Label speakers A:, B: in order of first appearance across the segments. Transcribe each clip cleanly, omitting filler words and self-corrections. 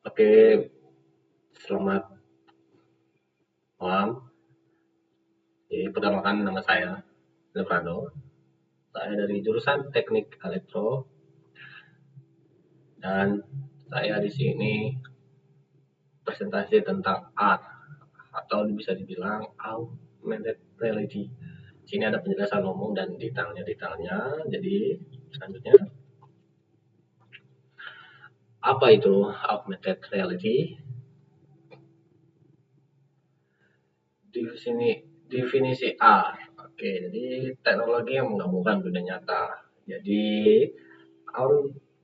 A: Oke, selamat malam. Jadi perkenalkan nama saya Leonardo. Saya dari jurusan Teknik Elektro dan saya di sini presentasi tentang art atau bisa dibilang augmented reality. Di sini ada penjelasan umum dan detailnya. Jadi selanjutnya, apa itu augmented reality? Di sini definisi art. Oke, jadi teknologi yang menggabungkan dunia nyata. Jadi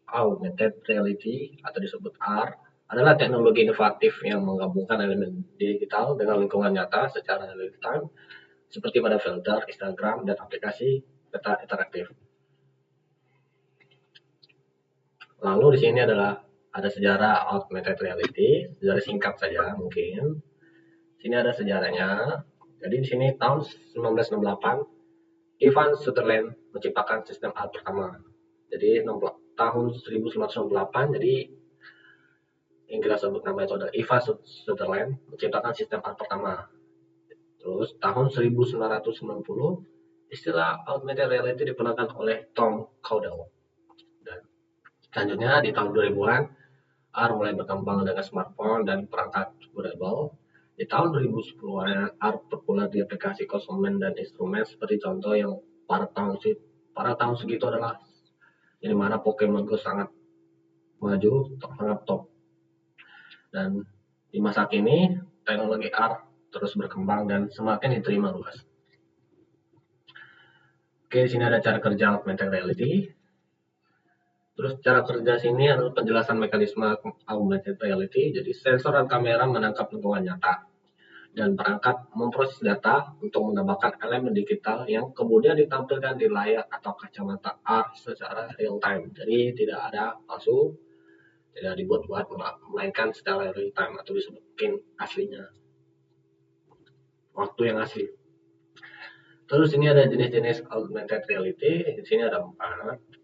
A: augmented reality atau disebut AR adalah teknologi inovatif yang menggabungkan elemen digital dengan lingkungan nyata secara real time seperti pada filter, Instagram, dan aplikasi peta interaktif. Lalu di sini ada sejarah augmented reality, sejarah singkat saja mungkin. Sini ada sejarahnya. Jadi di sini tahun 1968 Ivan Sutherland menciptakan sistem art pertama. Jadi tahun 1968, jadi yang kita sebut nama itu adalah Ivan Sutherland menciptakan sistem art pertama. Terus tahun 1990 istilah augmented reality digunakan oleh Tom Caudle. Dan selanjutnya di tahun 2000-an AR mulai berkembang dengan smartphone dan perangkat wearable. Di tahun 2010-an AR populer di aplikasi konsumen dan instrumen seperti contoh yang pada tahun segitu adalah di mana Pokemon Go sangat maju, sangat top. Dan di masa kini teknologi AR terus berkembang dan semakin diterima luas. Oke, di sini ada cara kerja augmented reality. Terus cara kerja sini adalah penjelasan mekanisme augmented reality. Jadi sensor dan kamera menangkap lingkungan nyata dan perangkat memproses data untuk menambahkan elemen digital yang kemudian ditampilkan di layar atau kacamata AR secara real time. Jadi tidak ada palsu, tidak dibuat-buat, melainkan secara real time atau disebut mungkin aslinya, waktu yang asli. Terus ini ada jenis-jenis augmented reality. Di sini ada 4.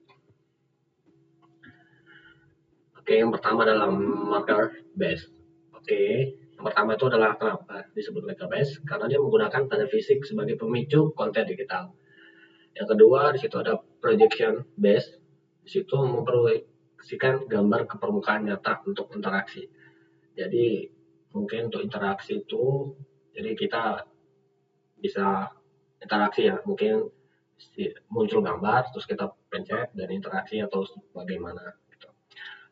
A: Oke, yang pertama adalah marker based. Oke, yang pertama itu adalah kenapa disebut marker based? Karena dia menggunakan tanda fisik sebagai pemicu konten digital. Yang kedua, di situ ada projection based. Di situ memproyeksikan gambar ke permukaan nyata untuk interaksi. Jadi mungkin untuk interaksi itu, jadi kita bisa interaksi ya, mungkin muncul gambar terus kita pencet dan interaksi atau bagaimana.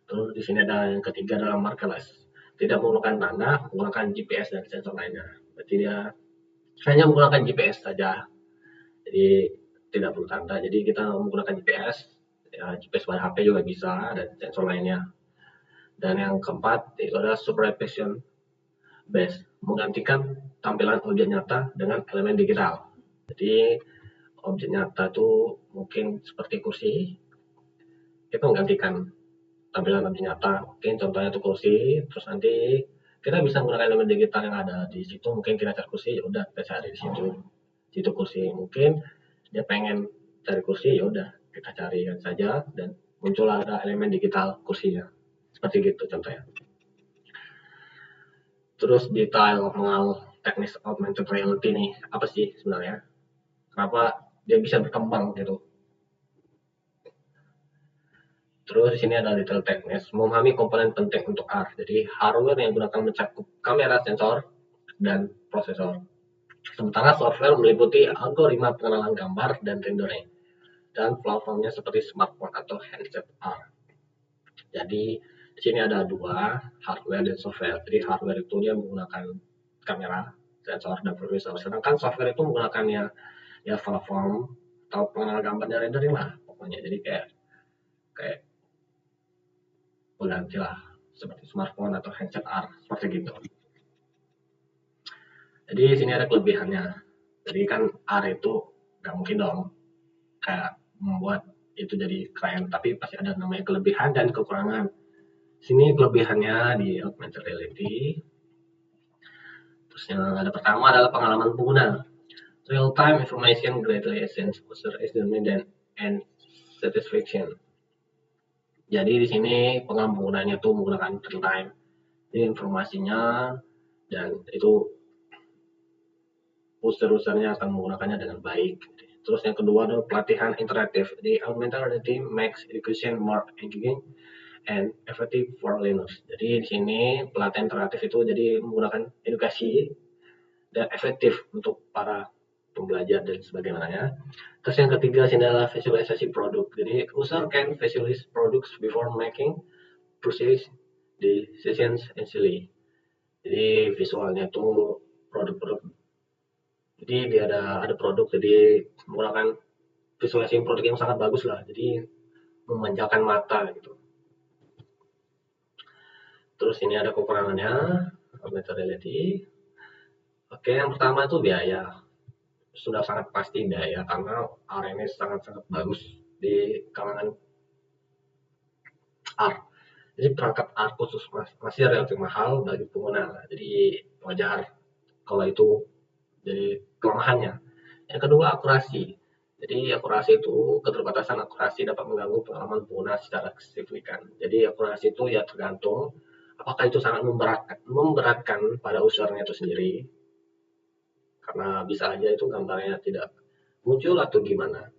A: Terus di sini ada yang ketiga adalah markerless. Tidak menggunakan tanda, menggunakan GPS dan sensor lainnya. Berarti dia hanya menggunakan GPS saja. Jadi tidak perlu tanda. Jadi kita menggunakan GPS, ya, GPS pada HP juga bisa dan sensor lainnya. Dan yang keempat itu adalah superimposition based, menggantikan tampilan objek nyata dengan elemen digital. Jadi objek nyata itu mungkin seperti kursi, kita menggantikan tampilan objek nyata. Mungkin contohnya itu kursi, terus nanti kita bisa menggunakan elemen digital yang ada di situ. Mungkin kita cari kursi, ya udah kita cari di situ kursi. Mungkin dia pengen cari kursi, ya udah kita carikan saja dan muncul ada elemen digital kursinya. Seperti gitu contohnya. Terus detail mengenal teknis augmented reality ini apa sih sebenarnya? Kenapa dia bisa berkembang gitu? Terus di sini ada detail teknis, memahami komponen penting untuk AR. Jadi hardware yang digunakan mencakup kamera, sensor, dan prosesor. Sementara software meliputi algoritma pengenalan gambar dan rendering, dan platformnya seperti smartphone atau handset AR. Jadi di sini ada 2, hardware dan software. Jadi hardware itu dia menggunakan kamera, sensor, dan prosesor. Sedangkan software itu menggunakannya ya platform atau pengenalan gambar dan rendering lah pokoknya. Jadi kayak pengganti lah seperti smartphone atau handset AR seperti gitu. Jadi di sini ada kelebihannya. Jadi kan AR itu nggak mungkin dong kayak membuat itu jadi keren, tapi pasti ada namanya kelebihan dan kekurangan. Sini kelebihannya di augmented reality. Terus yang ada pertama adalah pengalaman pengguna. Real time information greatly enhance user experience and satisfaction. Jadi di sini penggunaannya tuh menggunakan real time. Jadi informasinya dan itu user-usernya akan menggunakannya dengan baik. Terus yang kedua adalah pelatihan interaktif. Jadi augmented reality makes education more engaging and effective for learners. Jadi di sini pelatihan interaktif itu jadi menggunakan edukasi dan efektif untuk para pembelajar dan sebagainya. Terus yang ketiga sini adalah visualisasi produk. Jadi user can visualize products before making purchase decisions easily. Jadi visualnya tuh produk-produk. Jadi dia ada produk jadi menggunakan visualisasi produk yang sangat bagus lah. Jadi memanjakan mata gitu. Terus ini ada kekurangannya augmented reality. Oke, yang pertama itu biaya. Sudah sangat pasti biaya karena AR ini sangat-sangat bagus di kalangan AR. Jadi perangkat AR khusus masih relatif mahal bagi pengguna. Jadi wajar kalau itu jadi kelemahannya. Yang kedua akurasi. Jadi akurasi itu keterbatasan akurasi dapat mengganggu pengalaman pengguna secara signifikan. Jadi akurasi itu ya tergantung apakah itu sangat memberatkan pada usernya itu sendiri karena bisa aja itu gambarnya tidak muncul atau gimana.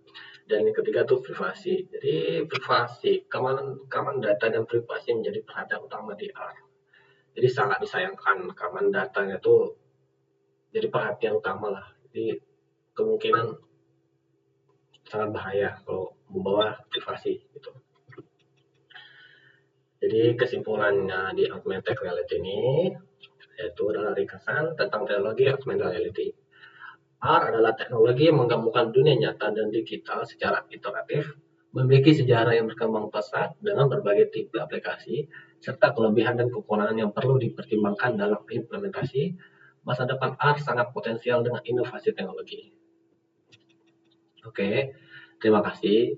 A: Dan yang ketiga tuh privasi. Jadi privasi, keamanan data dan privasi menjadi perhatian utama di R. Jadi sangat disayangkan keamanan datanya tuh jadi perhatian utama lah. Jadi kemungkinan sangat bahaya kalau membawa privasi gitu. Jadi kesimpulannya di augmented reality ini yaitu adalah ringkasan tentang teknologi augmented reality. R adalah teknologi yang menggabungkan dunia nyata dan digital secara interaktif, memiliki sejarah yang berkembang pesat dengan berbagai tipe aplikasi, serta kelebihan dan kekurangan yang perlu dipertimbangkan dalam implementasi. Masa depan R sangat potensial dengan inovasi teknologi. Oke, terima kasih.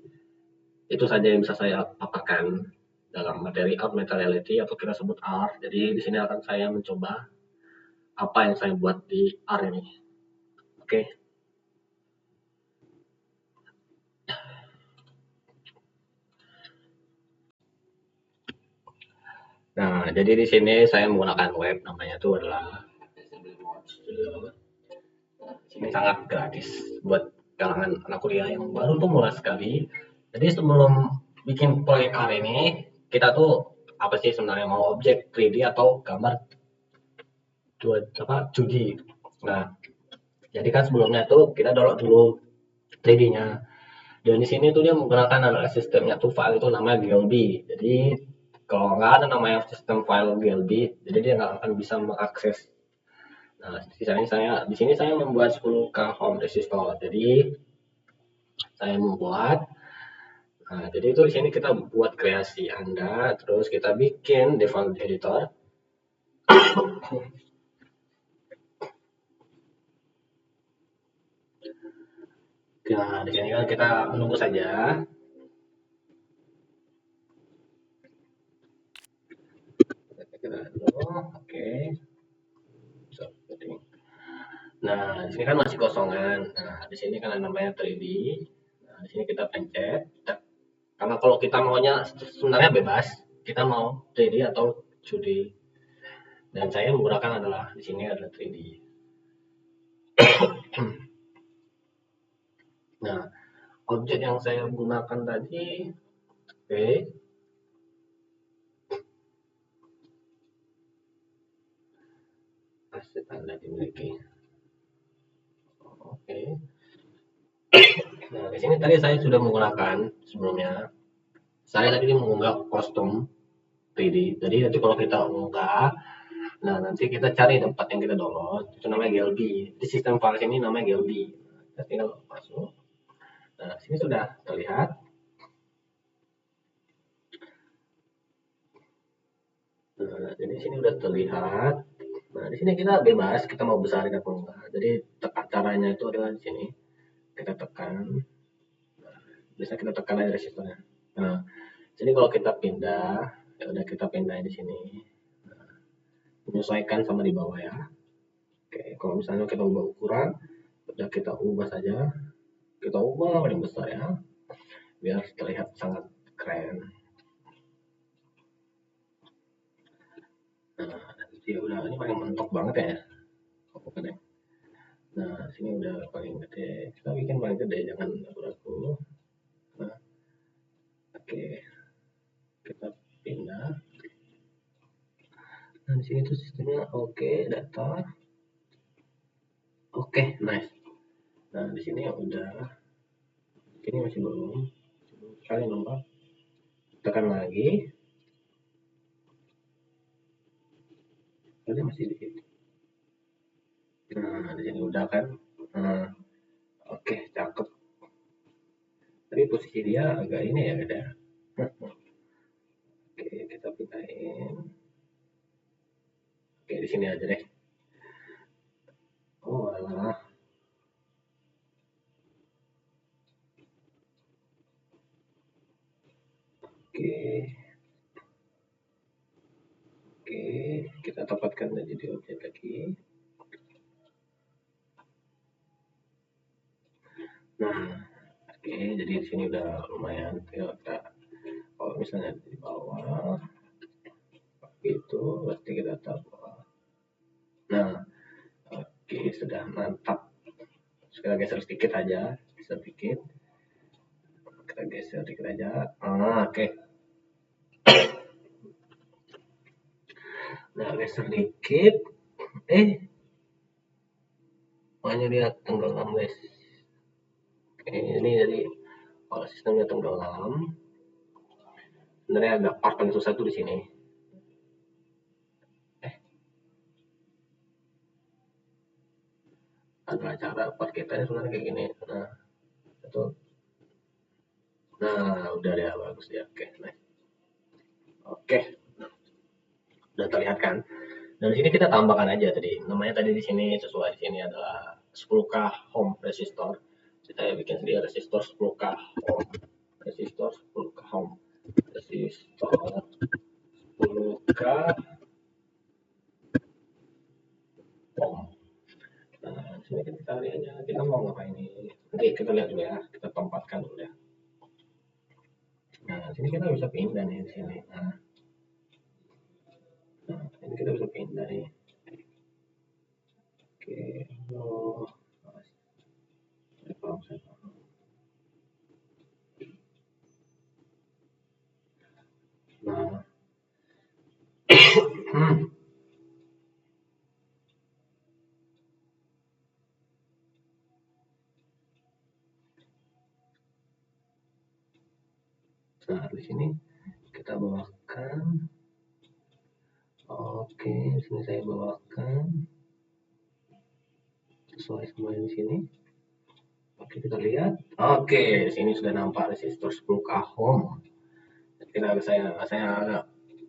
A: Itu saja yang bisa saya paparkan dalam materi augmented reality atau kita sebut R. Jadi di sini akan saya mencoba apa yang saya buat di R ini. Oke. Nah, jadi di sini saya menggunakan web namanya itu adalah ini sangat gratis buat kalangan anak kuliah yang baru tuh mulai sekali. Jadi sebelum bikin proyek R ini, kita tuh apa sih sebenarnya mau objek 3D atau gambar 2D. Nah, jadi kan sebelumnya tuh kita download dulu 3D-nya. Dan di sini tuh dia menggunakan adalah sistemnya tuh file itu namanya GLB. Jadi kalau nggak ada namanya sistem file GLB, jadi dia nggak akan bisa mengakses. Nah, di sini saya membuat 10K home resistor. Jadi saya membuat jadi itu di sini kita buat kreasi Anda, terus kita bikin default editor. Nah, di sini kan kita menunggu saja. Oke. Nah, di sini kan masih kosongan. Nah, di sini kan ada namanya 3D. Nah, di sini kita pencet. Karena kalau kita maunya sebenarnya bebas, kita mau 3D atau 2D. Dan saya menggunakan adalah di sini adalah 3D. Nah, objek yang saya gunakan tadi, oke, aset Anda dimiliki. Oke. Nah, di sini tadi saya sudah menggunakan sebelumnya. Saya tadi mengunggah kostum 3D. Jadi nanti kalau kita unggah, nah nanti kita cari tempat yang kita download, itu namanya GLB. Di sistem file ini namanya GLB. Kita tinggal masuk. Nah, sini sudah terlihat. Nah, jadi sini sudah terlihat. Nah, di sini kita bebas, kita mau besarin atau enggak. Jadi caranya itu adalah di sini. Kita tekan. Bisa kita tekan aja resistornya. Nah, jadi kalau kita pindah, ya udah kita pindah di sini. Nah, menyesuaikan sama di bawah ya. Oke, kalau misalnya kita ubah ukuran, udah kita ubah saja. Kita ubah paling besar ya, biar terlihat sangat keren. Ya udah, ini paling mentok banget ya. Bukan ya. Nah, sini udah paling gede. Kita bikin paling gede, jangan ragu-ragu. Nah, oke, kita pindah. Nah, di sini tuh sistemnya oke, data. Oke, nice. Nah, di sini udah. Ini masih belum. Kali nomor. Tekan lagi. Tadi masih di sini. Nah, di sini udah kan. Nah, oke, cakep. Tapi posisi dia agak ini ya, beda. Oke, kita pindahin. Oke, di sini aja deh. Oh, alah. Oke, oke. Kita tempatkan jadi objek lagi. Nah, oke. Jadi di sini udah lumayan. Kita, kalau misalnya di bawah, itu pasti kita taruh. Nah, oke, sudah mantap. Kita geser sedikit aja, sedikit. Kita geser sedikit aja. Oke. Nah, geser dikit. Makanya dia tenggelam, guys. Ini jadi kalau sistemnya tenggelam, sebenarnya agak part paling susah tuh di sini. Eh, ada cara part kita sebenarnya kayak gini. Nah, itu. Nah, udah ya, bagus ya. Oke, nice. Oke, udah terlihat kan? Dan di sini kita tambahkan aja tadi. Namanya tadi di sini sesuai di sini adalah 10K home resistor. Kita bikin sendiri resistor 10K home. Resistor 10K home. Resistor 10K home. Nah, di sini kita lihat aja. Kita mau ngapain ini? Nanti kita lihat dulu ya. Kita tempatkan dulu ya. Nah, sini kita bisa pindah nih di sini. Nah, ini kita bisa pindah nih. Oke, oh, saya paham. Nah, hmm, nah di sini kita bawakan. Oke, di sini saya bawakan sesuai sama yang di sini. Oke, kita lihat. Oke, di sini sudah nampak resistor 10K ohm. Kita saya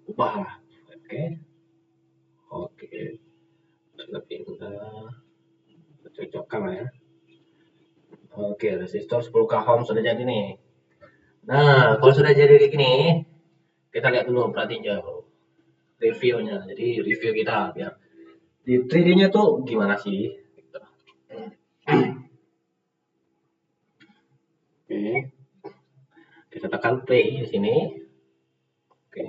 A: ubah lah. Oke, oke, sudah pindah. Cocokkan lah ya. Oke, resistor 10K ohm sudah jadi nih. Nah, kalau sudah jadi kayak gini, kita lihat dulu berarti jauh reviewnya. Jadi review kita biar di 3D-nya tuh gimana sih? Gitu. Oke, kita tekan play di sini. Oke.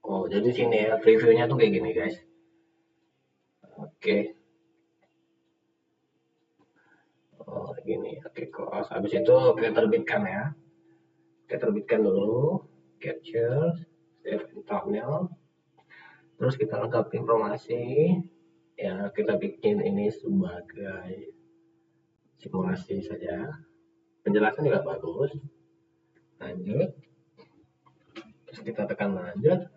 A: Oh, jadi sini ya previewnya tuh kayak gini, guys. Oke. Oh, gini. Oke, kok habis itu kita terbitkan ya. Kita terbitkan dulu. Capture, save in thumbnail. Terus kita lengkapi informasi. Ya, kita bikin ini sebagai simulasi saja. Penjelasan juga bagus. Lanjut. Terus kita tekan lanjut.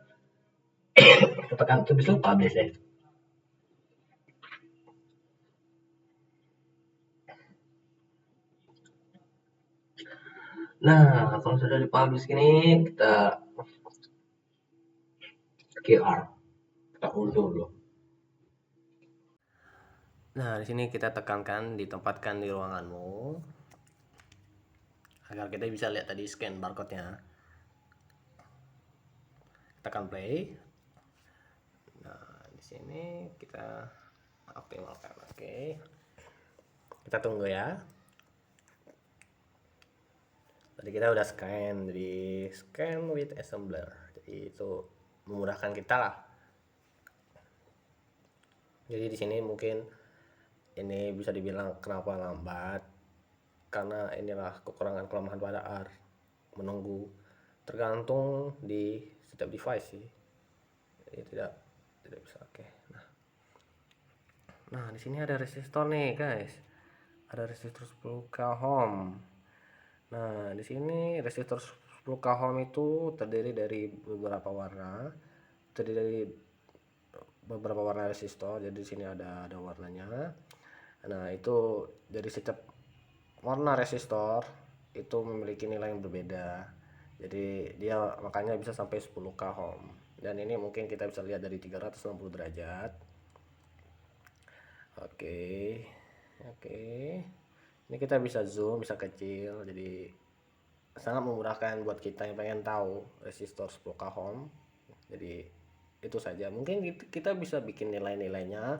A: Kita tekan itu bisa publish ya. Nah, kalau sudah dipublish ini kita QR, kita unduh dulu. Nah, di sini kita tekankan, ditempatkan di ruanganmu agar kita bisa lihat tadi scan barcode-nya. Tekan play. Nah, di sini kita optimalkan. Oke. Kita tunggu ya. Tadi kita udah scan, jadi scan with assembler. Jadi itu memudahkan kita lah.
B: Jadi di sini mungkin ini bisa dibilang kenapa lambat, karena inilah kekurangan kelemahan pada R menunggu, tergantung di setiap device sih. Jadi tidak bisa. Oke. Nah, di sini ada resistor nih, guys. Ada resistor 10k ohm. Nah, di sini resistor 10k ohm itu terdiri dari beberapa warna. Terdiri dari beberapa warna resistor. Jadi di sini ada warnanya. Nah, itu dari setiap warna resistor itu memiliki nilai yang berbeda. Jadi dia makanya bisa sampai 10k ohm. Dan ini mungkin kita bisa lihat dari 360 derajat. Oke. Oke. Ini kita bisa zoom, bisa kecil. Jadi sangat memudahkan buat kita yang pengen tahu resistor 10k ohm. Jadi itu saja. Mungkin kita bisa bikin nilai-nilainya